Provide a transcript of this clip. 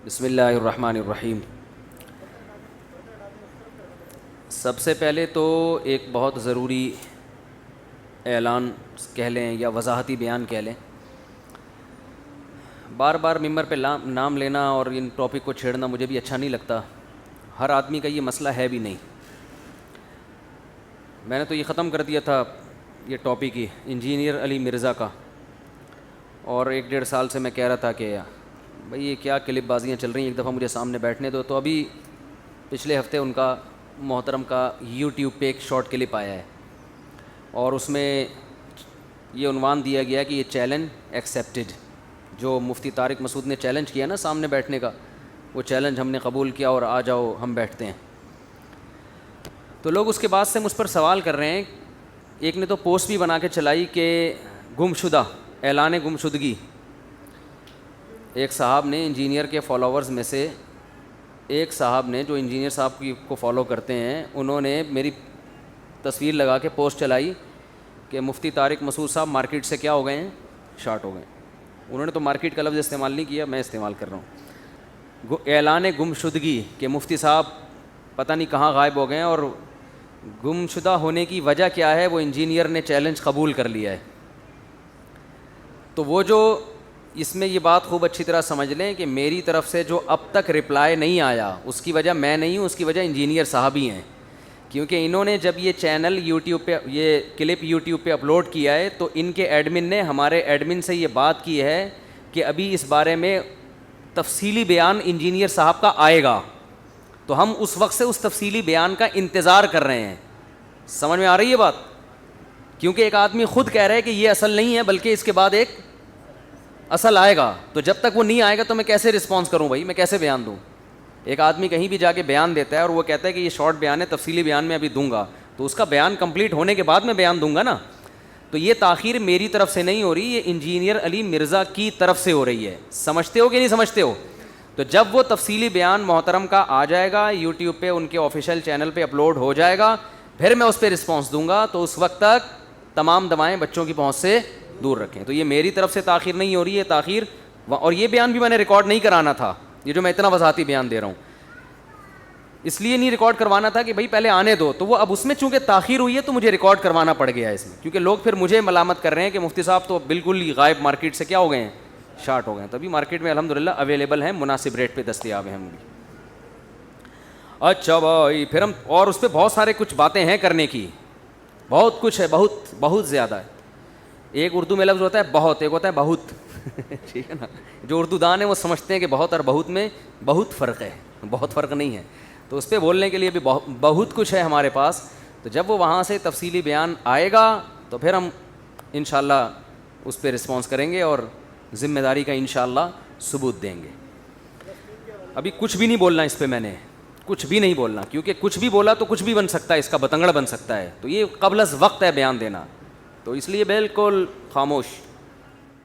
بسم اللہ الرحمن الرحیم۔ سب سے پہلے تو ایک بہت ضروری اعلان کہہ لیں یا وضاحتی بیان کہہ لیں۔ بار بار ممبر پہ نام لینا اور ان ٹاپک کو چھیڑنا مجھے بھی اچھا نہیں لگتا۔ ہر آدمی کا یہ مسئلہ ہے بھی نہیں۔ میں نے تو یہ ختم کر دیا تھا یہ ٹاپک ہی انجینئر علی مرزا کا، اور 1-1.5 سال سے میں کہہ رہا تھا کہ بھئی یہ کیا کلپ بازیاں چل رہی ہیں، ایک دفعہ مجھے سامنے بیٹھنے دو۔ تو ابھی پچھلے ہفتے ان کا محترم کا یوٹیوب پہ ایک شارٹ کلپ آیا ہے، اور اس میں یہ عنوان دیا گیا کہ یہ چیلنج ایکسیپٹڈ۔ جو مفتی طارق مسعود نے چیلنج کیا نا سامنے بیٹھنے کا، وہ چیلنج ہم نے قبول کیا اور آ جاؤ ہم بیٹھتے ہیں۔ تو لوگ اس کے بعد سے مجھ پر سوال کر رہے ہیں۔ ایک نے تو پوسٹ بھی بنا کے چلائی کہ گمشدہ، اعلان گمشدگی۔ ایک صاحب نے انجینئر کے فالوورز میں سے ایک صاحب نے جو انجینئر صاحب کو فالو کرتے ہیں، انہوں نے میری تصویر لگا کے پوسٹ چلائی کہ مفتی طارق مسعود صاحب مارکیٹ سے کیا ہو گئے ہیں، شارٹ ہو گئے ہیں۔ انہوں نے تو مارکیٹ کا لفظ استعمال نہیں کیا، میں استعمال کر رہا ہوں۔ اعلان گمشدگی کہ مفتی صاحب پتہ نہیں کہاں غائب ہو گئے ہیں، اور گمشدہ ہونے کی وجہ کیا ہے، وہ انجینئر نے چیلنج قبول کر لیا ہے۔ تو وہ جو اس میں یہ بات خوب اچھی طرح سمجھ لیں کہ میری طرف سے جو اب تک رپلائی نہیں آیا، اس کی وجہ میں نہیں ہوں، اس کی وجہ انجینئر صاحب ہی ہیں، کیونکہ انہوں نے جب یہ چینل یوٹیوب پہ، یہ کلپ یوٹیوب پہ اپلوڈ کیا ہے، تو ان کے ایڈمن نے ہمارے ایڈمن سے یہ بات کی ہے کہ ابھی اس بارے میں تفصیلی بیان انجینئر صاحب کا آئے گا، تو ہم اس وقت سے اس تفصیلی بیان کا انتظار کر رہے ہیں۔ سمجھ میں آ رہی ہے بات؟ کیونکہ ایک آدمی خود کہہ رہا ہے کہ یہ اصل نہیں ہے بلکہ اس کے بعد ایک اصل آئے گا، تو جب تک وہ نہیں آئے گا تو میں کیسے رسپانس کروں بھائی، میں کیسے بیان دوں؟ ایک آدمی کہیں بھی جا کے بیان دیتا ہے اور وہ کہتا ہے کہ یہ شارٹ بیان ہے، تفصیلی بیان میں ابھی دوں گا، تو اس کا بیان کمپلیٹ ہونے کے بعد میں بیان دوں گا نا۔ تو یہ تاخیر میری طرف سے نہیں ہو رہی، یہ انجینئر علی مرزا کی طرف سے ہو رہی ہے۔ سمجھتے ہو کہ نہیں سمجھتے ہو؟ تو جب وہ تفصیلی بیان محترم کا آ جائے گا، یوٹیوب پہ ان کے آفیشیل چینل پہ اپلوڈ ہو جائے گا، پھر میں اس پہ رسپانس دوں گا۔ تو اس وقت تک تمام دوائیں بچوں کی پہنچ سے دور رکھیں۔ تو یہ میری طرف سے تاخیر نہیں ہو رہی ہے، تاخیر، اور یہ بیان بھی میں نے ریکارڈ نہیں کرانا تھا، یہ جو میں اتنا وضاحتی بیان دے رہا ہوں اس لیے نہیں ریکارڈ کروانا تھا کہ بھائی پہلے آنے دو، تو وہ اب اس میں چونکہ تاخیر ہوئی ہے تو مجھے ریکارڈ کروانا پڑ گیا ہے اس میں، کیونکہ لوگ پھر مجھے ملامت کر رہے ہیں کہ مفتی صاحب تو بالکل ہی غائب، مارکیٹ سے کیا ہو گئے ہیں، شارٹ ہو گئے ہیں۔ تبھی مارکیٹ میں الحمدللہ اویلیبل ہیں، مناسب ریٹ پہ دستیاب ہیں ہم بھی۔ اچھا بھائی، پھر ہم اور اس پہ بہت سارے کچھ باتیں ہیں کرنے کی، بہت کچھ ہے، بہت بہت زیادہ ہے۔ ایک اردو میں لفظ ہوتا ہے بہت، ایک ہوتا ہے بہت ٹھیک ہے نا؟ جو اردو دان ہیں وہ سمجھتے ہیں کہ بہت اور بہت میں بہت فرق ہے، بہت فرق نہیں ہے، تو اس پہ بولنے کے لیے بھی بہت کچھ ہے ہمارے پاس۔ تو جب وہ وہاں سے تفصیلی بیان آئے گا تو پھر ہم انشاءاللہ اس پہ رسپانس کریں گے اور ذمہ داری کا انشاءاللہ ثبوت دیں گے۔ ابھی کچھ بھی نہیں بولنا اس پہ، میں نے کچھ بھی نہیں بولنا، کیونکہ کچھ بھی بولا تو کچھ بھی بن سکتا ہے، اس کا بتنگڑ بن سکتا ہے، تو یہ قبل از وقت ہے بیان دینا، تو اس لیے بالکل خاموش۔